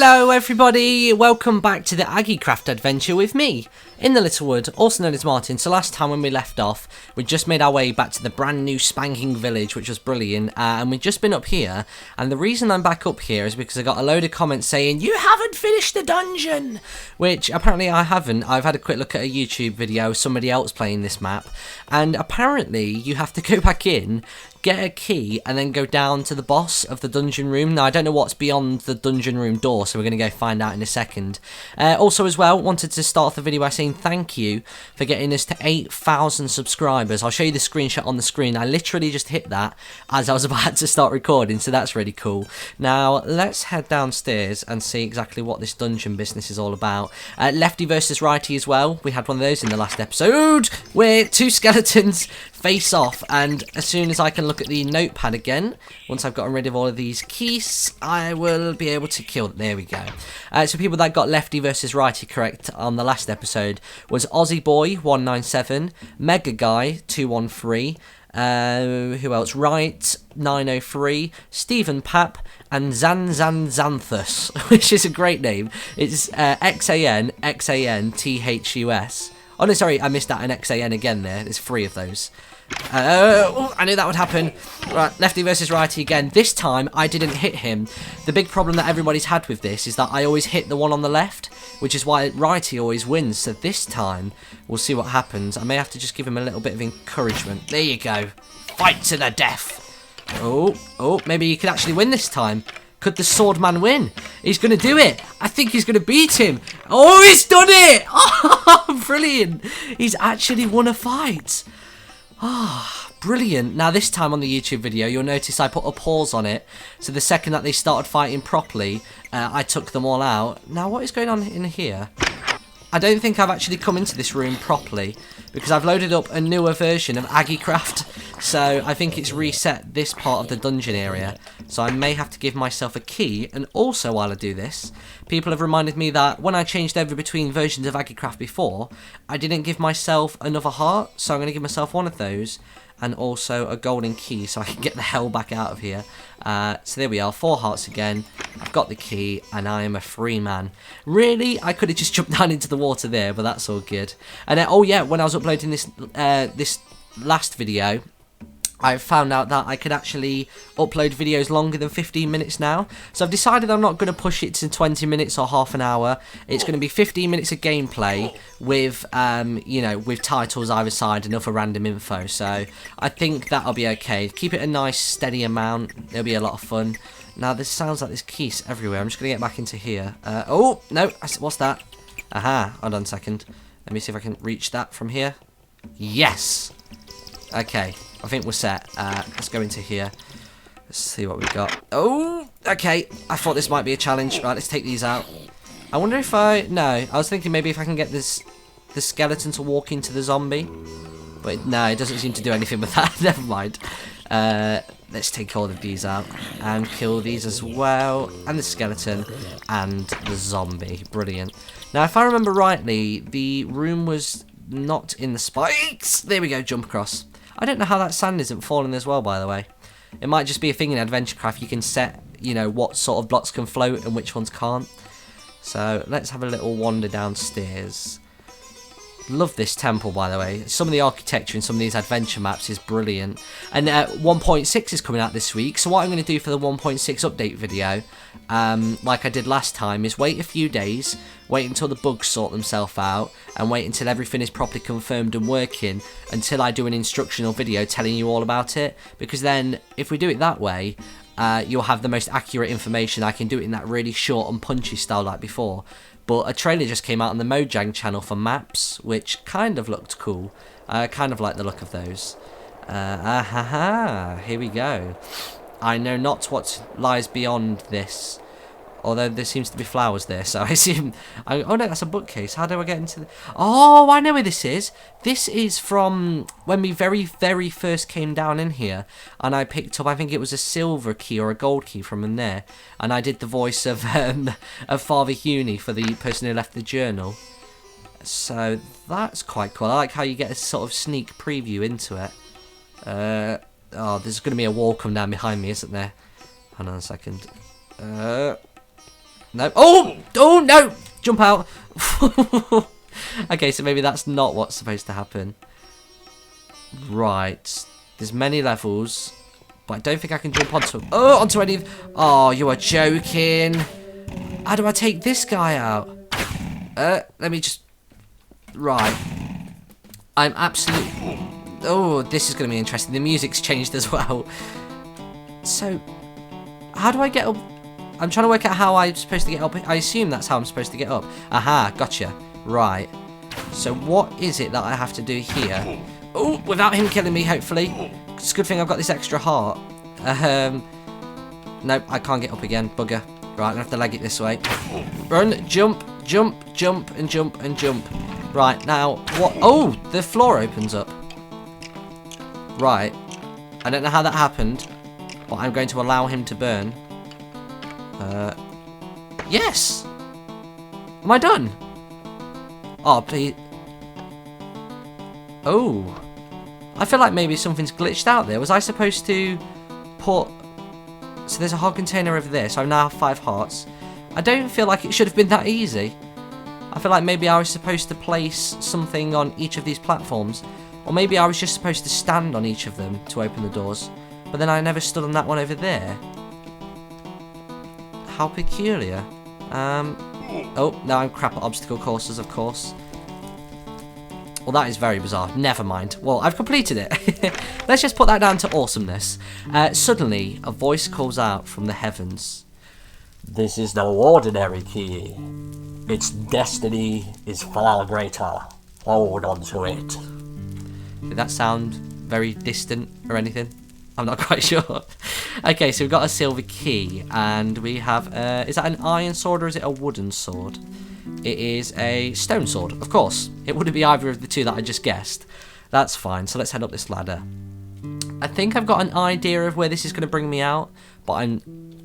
Hello everybody, welcome back to the Agicraft adventure with me, in the Little Wood, also known as Martin. So last time when we left off, we just made our way back to the brand new spanking village, which was brilliant, and we've just been up here, and the reason I'm back up here is because I got a load of comments saying, you haven't finished the dungeon, which apparently I haven't. I've had a quick look at a YouTube video of somebody else playing this map, and apparently you have to go back in, get a key, and then go down to the boss of the dungeon room. Now, I don't know what's beyond the dungeon room door, so we're going to go find out in a second. Also, as well, wanted to start off the video by saying thank you for getting us to 8,000 subscribers. I'll show you the screenshot on the screen. I literally just hit that as I was about to start recording, so that's really cool. Now, let's head downstairs and see exactly what this dungeon business is all about. Lefty versus righty as well. We had one of those in the last episode, where two skeletons face off, and as soon as I can look at the notepad again, once I've gotten rid of all of these keys, I will be able to kill them. There we go. So people that got lefty versus righty correct on the last episode was Aussie Boy 197, Mega Guy 213, who else? Right 903, Stephen Papp, and Xanthus, which is a great name. It's XANTHUS. Oh no, sorry, I missed out an XAN again there. There's 3 of those. I knew that would happen. Right, lefty versus righty again. This time, I didn't hit him. The big problem that everybody's had with this is that I always hit the one on the left, which is why righty always wins. So this time, we'll see what happens. I may have to just give him a little bit of encouragement. There you go. Fight to the death. Oh, maybe he could actually win this time. Could the swordman win? He's going to do it. I think he's going to beat him. Oh, he's done it. Oh, brilliant. He's actually won a fight. Ah, brilliant. Now, this time on the YouTube video, you'll notice I put a pause on it. So the second that they started fighting properly, I took them all out. Now, what is going on in here? I don't think I've actually come into this room properly because I've loaded up a newer version of Agicraft, so I think it's reset this part of the dungeon area, so I may have to give myself a key. And also, while I do this, people have reminded me that when I changed over between versions of Agicraft before, I didn't give myself another heart, so I'm going to give myself one of those, and also a golden key so I can get the hell back out of here. So there we are, 4 hearts again. I've got the key and I am a free man. Really, I could have just jumped down into the water there, but that's all good. And oh yeah, when I was uploading this this last video, I found out that I could actually upload videos longer than 15 minutes now. So I've decided I'm not going to push it to 20 minutes or half an hour. It's going to be 15 minutes of gameplay with, you know, with titles either side and other random info. So I think that'll be okay. Keep it a nice steady amount. It'll be a lot of fun. Now, this sounds like there's keys everywhere. I'm just going to get back into here. Oh, no. What's that? Aha. Hold on a second. Let me see if I can reach that from here. Yes. Okay. I think we're set. Let's go into here. Let's see what we've got. Oh, okay. I thought this might be a challenge. Right, let's take these out. I wonder if no, I was thinking maybe if I can get the skeleton to walk into the zombie. But no, it doesn't seem to do anything with that. Never mind. Let's take all of these out and kill these as well. And the skeleton and the zombie. Brilliant. Now, if I remember rightly, the room was not in the spikes. There we go, jump across. I don't know how that sand isn't falling as well, by the way. It might just be a thing in Adventurecraft. You can set, you know, what sort of blocks can float and which ones can't. So let's have a little wander downstairs. Love this temple, by the way. Some of the architecture in some of these adventure maps is brilliant. And 1.6 is coming out this week. So what I'm going to do for the 1.6 update video, like I did last time, is wait a few days, wait until the bugs sort themselves out, and wait until everything is properly confirmed and working, until I do an instructional video telling you all about it. Because then, if we do it that way, you'll have the most accurate information. I can do it in that really short and punchy style like before. But a trailer just came out on the Mojang channel for maps, which kind of looked cool. I kind of like the look of those. Here we go. I know not what lies beyond this. Although there seems to be flowers there, so I assume... oh no, that's a bookcase. How do I get into the... Oh, I know where this is. This is from when we very, very first came down in here. And I picked up, I think it was a silver key or a gold key from in there. And I did the voice of Father Huni for the person who left the journal. So that's quite cool. I like how you get a sort of sneak preview into it. Oh, there's going to be a wall come down behind me, isn't there? Hang on a second. No. Oh! Oh, no! Jump out. Okay, so maybe that's not what's supposed to happen. Right. There's many levels, but I don't think I can jump onto any of... Oh, you are joking. How do I take this guy out? Let me just... Right. I'm absolutely... Oh, this is going to be interesting. The music's changed as well. So, how do I get up? I'm trying to work out how I'm supposed to get up. I assume that's how I'm supposed to get up. Aha, gotcha. Right. So, what is it that I have to do here? Oh, without him killing me, hopefully. It's a good thing I've got this extra heart. Nope, I can't get up again. Bugger. Right, I'm going to have to leg it this way. Run, jump, jump, jump, and jump, and jump. Right, now, what? Oh, the floor opens up. Right. I don't know how that happened, but I'm going to allow him to burn. Yes! Am I done? Oh, please. Oh. I feel like maybe something's glitched out there. Was I supposed to put... So there's a heart container over there, so I now have 5 hearts. I don't feel like it should have been that easy. I feel like maybe I was supposed to place something on each of these platforms. Or maybe I was just supposed to stand on each of them to open the doors. But then I never stood on that one over there. How peculiar. Oh, now I'm crap at obstacle courses, of course. Well, that is very bizarre. Never mind. Well, I've completed it. Let's just put that down to awesomeness. Suddenly, a voice calls out from the heavens. This is no ordinary key. Its destiny is far greater. Hold on to it. Did that sound very distant or anything? I'm not quite sure. Okay, so we've got a silver key, and we have, is that an iron sword or is it a wooden sword? It is a stone sword, of course. It wouldn't be either of the two that I just guessed. That's fine, so let's head up this ladder. I think I've got an idea of where this is going to bring me out, but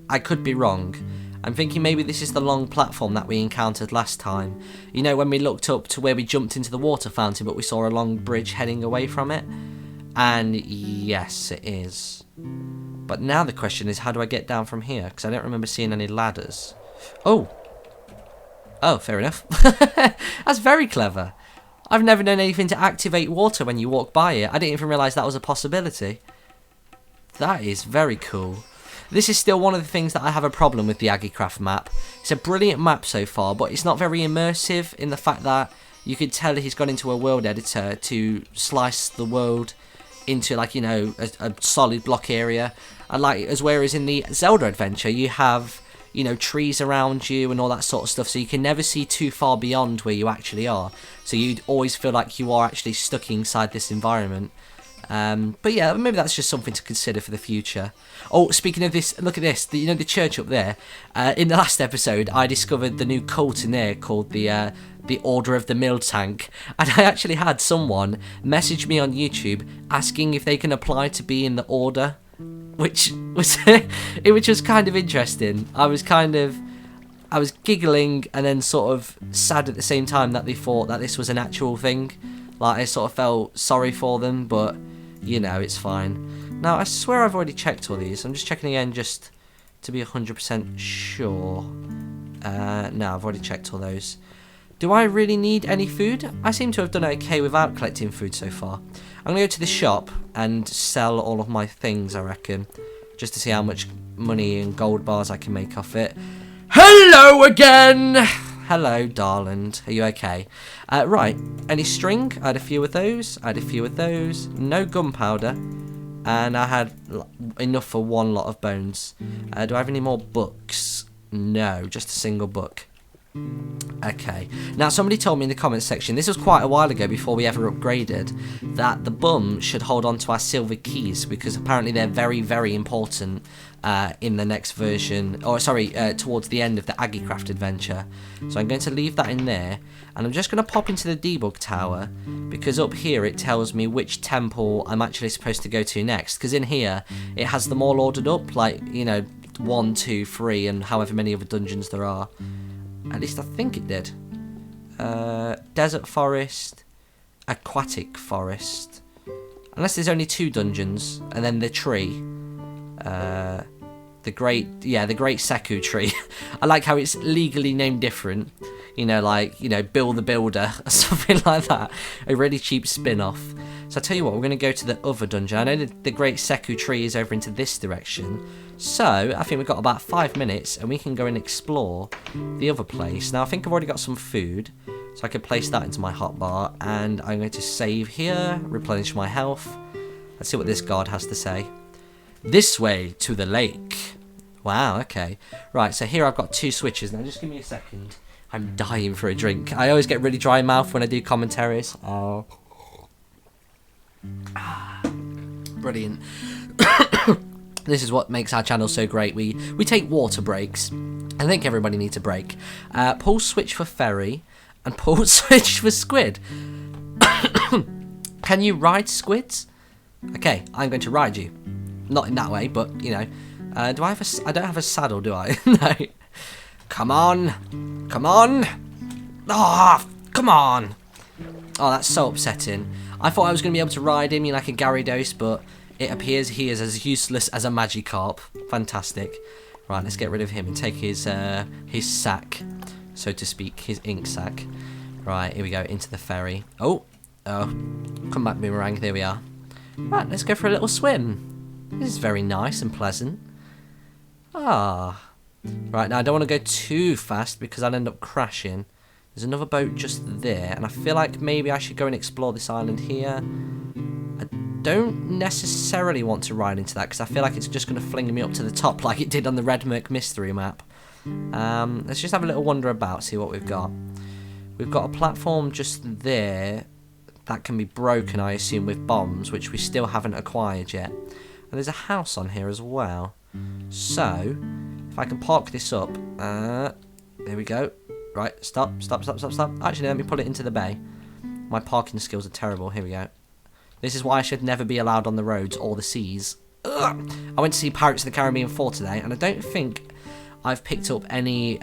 I could be wrong. I'm thinking maybe this is the long platform that we encountered last time. You know, when we looked up to where we jumped into the water fountain, but we saw a long bridge heading away from it? And yes, it is. But now the question is, how do I get down from here? Because I don't remember seeing any ladders. Oh, fair enough. That's very clever. I've never known anything to activate water when you walk by it. I didn't even realise that was a possibility. That is very cool. This is still one of the things that I have a problem with the Agicraft map. It's a brilliant map so far, but it's not very immersive in the fact that you could tell he's gone into a world editor to slice the world into, like, you know, a solid block area. And like, as whereas in the Zelda adventure, you have, you know, trees around you and all that sort of stuff, so you can never see too far beyond where you actually are. So you'd always feel like you are actually stuck inside this environment. But yeah, maybe that's just something to consider for the future. Oh, speaking of this, look at this. You know the church up there? In the last episode, I discovered the new cult in there called the Order of the Mill Tank. And I actually had someone message me on YouTube asking if they can apply to be in the Order. Which was, which was kind of interesting. I was giggling and then sort of sad at the same time that they thought that this was an actual thing. Like, I sort of felt sorry for them, but, you know, it's fine. Now, I swear I've already checked all these. I'm just checking again just to be 100% sure. No, I've already checked all those. Do I really need any food? I seem to have done okay without collecting food so far. I'm going to go to the shop and sell all of my things, I reckon. Just to see how much money and gold bars I can make off it. Hello again! Hello, darling. Are you okay? Right. Any string? I had a few of those. I had a few of those. No gunpowder. And I had enough for one lot of bones. Do I have any more books? No, just a single book. Okay. Now, somebody told me in the comments section, this was quite a while ago before we ever upgraded, that the bum should hold on to our silver keys because apparently they're very, very important in the next version, or sorry, towards the end of the Agicraft adventure. So I'm going to leave that in there, and I'm just going to pop into the debug tower because up here it tells me which temple I'm actually supposed to go to next, because in here it has them all ordered up, like, you know, 1, 2, 3, and however many other dungeons there are. At least I think it did. Desert forest, aquatic forest. Unless there's only 2 dungeons, and then the tree. The great Seku tree. I like how it's legally named different. You know, like, you know, Bill the Builder or something like that. A really cheap spin-off. So I'll tell you what, we're going to go to the other dungeon. I know that the great Seku tree is over into this direction. So I think we've got about 5 minutes and we can go and explore the other place. Now I think I've already got some food. So I can place that into my hotbar. And I'm going to save here, replenish my health. Let's see what this guard has to say. This way to the lake. Wow, okay. Right, so here I've got 2 switches. Now just give me a second. I'm dying for a drink. I always get really dry mouth when I do commentaries. Oh. Brilliant. This is what makes our channel so great. We take water breaks. I think everybody needs a break. Pull switch for ferry and pull switch for squid. Can you ride squids? Okay, I'm going to ride you. Not in that way, but, you know. Do I have a... I don't have a saddle, do I? No. Come on. Come on. Oh, come on. Oh, that's so upsetting. I thought I was going to be able to ride him, you know, like a Gyarados, but it appears he is as useless as a Magikarp. Fantastic. Right, let's get rid of him and take his sack, so to speak, his ink sack. Right, here we go, into the ferry. Oh. Come back, Boomerang. There we are. Right, let's go for a little swim. This is very nice and pleasant. Ah. Right, now I don't want to go too fast because I'll end up crashing. There's another boat just there, and I feel like maybe I should go and explore this island here. I don't necessarily want to ride into that because I feel like it's just going to fling me up to the top like it did on the Red Merc Mystery map. Let's just have a little wander about, see what we've got. We've got a platform just there that can be broken, I assume, with bombs, which we still haven't acquired yet. And there's a house on here as well. So, if I can park this up, there we go. Right, stop. Actually, let me put it into the bay. My parking skills are terrible. Here we go. This is why I should never be allowed on the roads or the seas. Ugh. I went to see Pirates of the Caribbean 4 today, and I don't think I've picked up any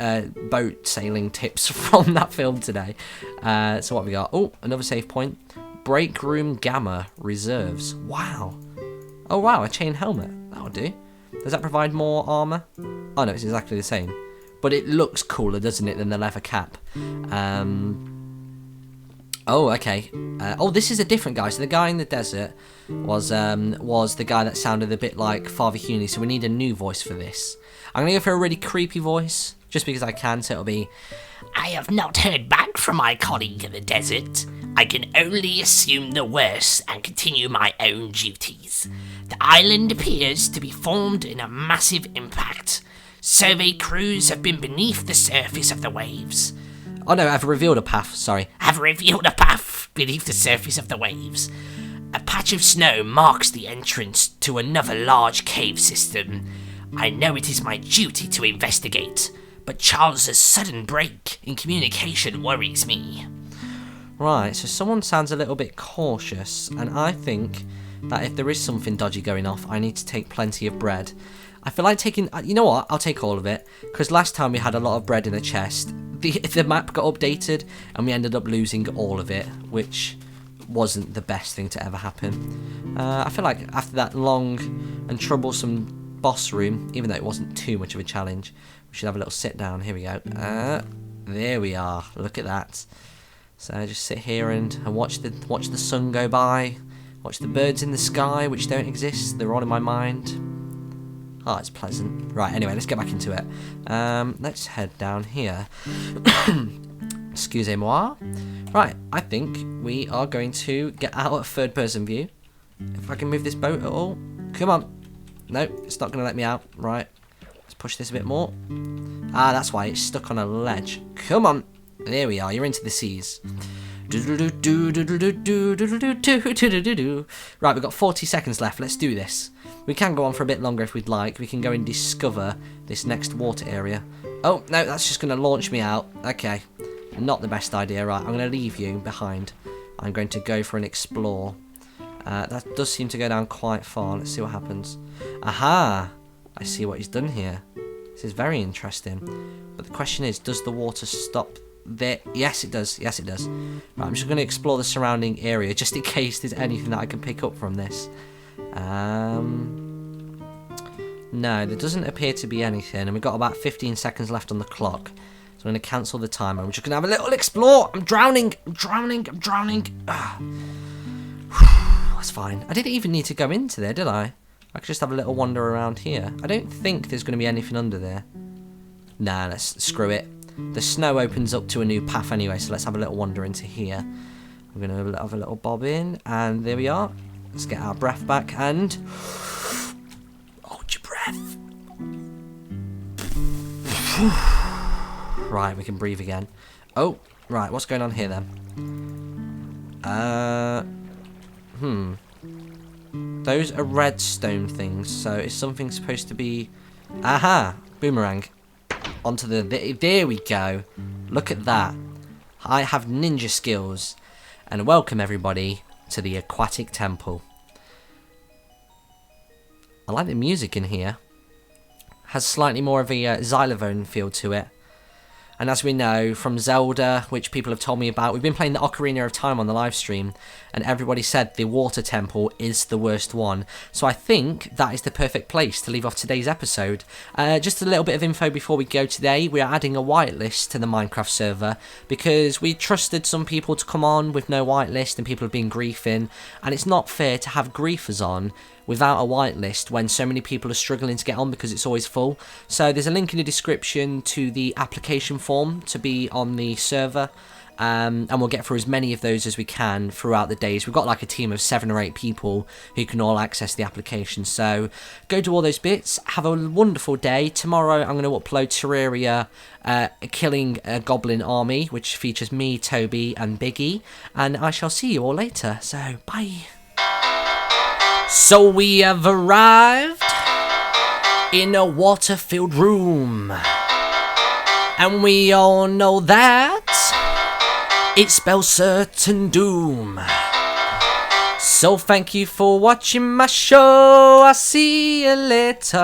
boat sailing tips from that film today. So what have we got? Oh, another save point. Break Room Gamma Reserves. Wow. Oh, wow, a chain helmet. That'll do. Does that provide more armour? Oh, no, it's exactly the same. But it looks cooler, doesn't it, than the leather cap. Oh, okay. Oh, this is a different guy. So the guy in the desert was the guy that sounded a bit like Father Huni. So we need a new voice for this. I'm going to go for a really creepy voice, just because I can, so it'll be... I have not heard back from my colleague in the desert. I can only assume the worst and continue my own duties. The island appears to be formed in a massive impact. Survey crews have been beneath the surface of the waves. Oh no, I've revealed a path, sorry. Have revealed a path beneath the surface of the waves. A patch of snow marks the entrance to another large cave system. I know it is my duty to investigate, but Charles's sudden break in communication worries me. Right, so someone sounds a little bit cautious, and I think that if there is something dodgy going off, I need to take plenty of bread. I feel like taking... You know what? I'll take all of it, because last time we had a lot of bread in a chest. The map got updated, and we ended up losing all of it, which wasn't the best thing to ever happen. I feel like after that long and troublesome boss room, even though it wasn't too much of a challenge, we should have a little sit down. Here we go. There we are. Look at that. So just sit here and watch the sun go by, watch the birds in the sky, which don't exist. They're all in my mind. Oh, it's pleasant. Right, anyway, let's get back into it. Let's head down here. Excusez-moi. Right, I think we are going to get out of third-person view. If I can move this boat at all. Come on. No, it's not going to let me out. Right, let's push this a bit more. Ah, that's why it's stuck on a ledge. Come on. There we are, you're into the seas. Right, we've got 40 seconds left. Let's do this. We can go on for a bit longer if we'd like. We can go and discover this next water area. Oh, no, that's just going to launch me out. Okay, not the best idea. Right, I'm going to leave you behind. I'm going to go for an explore. That does seem to go down quite far. Let's see what happens. Aha! I see what he's done here. This is very interesting. But the question is, does the water stop there? Yes, it does. Yes, it does. Right, I'm just going to explore the surrounding area just in case there's anything that I can pick up from this. No, there doesn't appear to be anything, and we've got about 15 seconds left on the clock. So I'm going to cancel the timer. We're just going to have a little explore. I'm drowning. I'm drowning. I'm drowning. That's fine. I didn't even need to go into there, did I? I could just have a little wander around here. I don't think there's going to be anything under there. Nah, let's screw it. The snow opens up to a new path anyway, so let's have a little wander into here. We're going to have a little bob in, and there we are. Let's get our breath back, and... hold your breath. Right, we can breathe again. Oh, right, what's going on here then? Those are redstone things, so is something supposed to be... aha! Boomerang. Onto the... there we go. Look at that. I have ninja skills. And welcome everybody to the Aquatic Temple. I like the music in here. Has slightly more of a xylophone feel to it. And as we know from Zelda, which people have told me about, we've been playing the Ocarina of Time on the live stream, and everybody said the water temple is the worst one. So I think that is the perfect place to leave off today's episode. Just a little bit of info before we go today. We are adding a whitelist to the Minecraft server because we trusted some people to come on with no whitelist, and people have been griefing, and it's not fair to have griefers on without a whitelist when so many people are struggling to get on because it's always full. So there's a link in the description to the application form to be on the server, and we'll get through as many of those as we can throughout the days. We've got like a team of 7 or 8 people who can all access the application, so go do all those bits. Have a wonderful day. Tomorrow I'm going to upload Terraria killing a goblin army, which features me, Toby and Biggie, and I shall see you all later, so bye. So we have arrived in a water-filled room, and we all know that it spells certain doom. So thank you for watching my show. I'll see you later.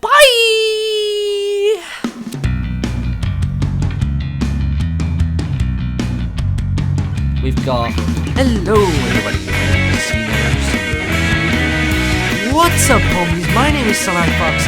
Bye! We've got... hello everybody. What's up homies? My name is Solan Fox.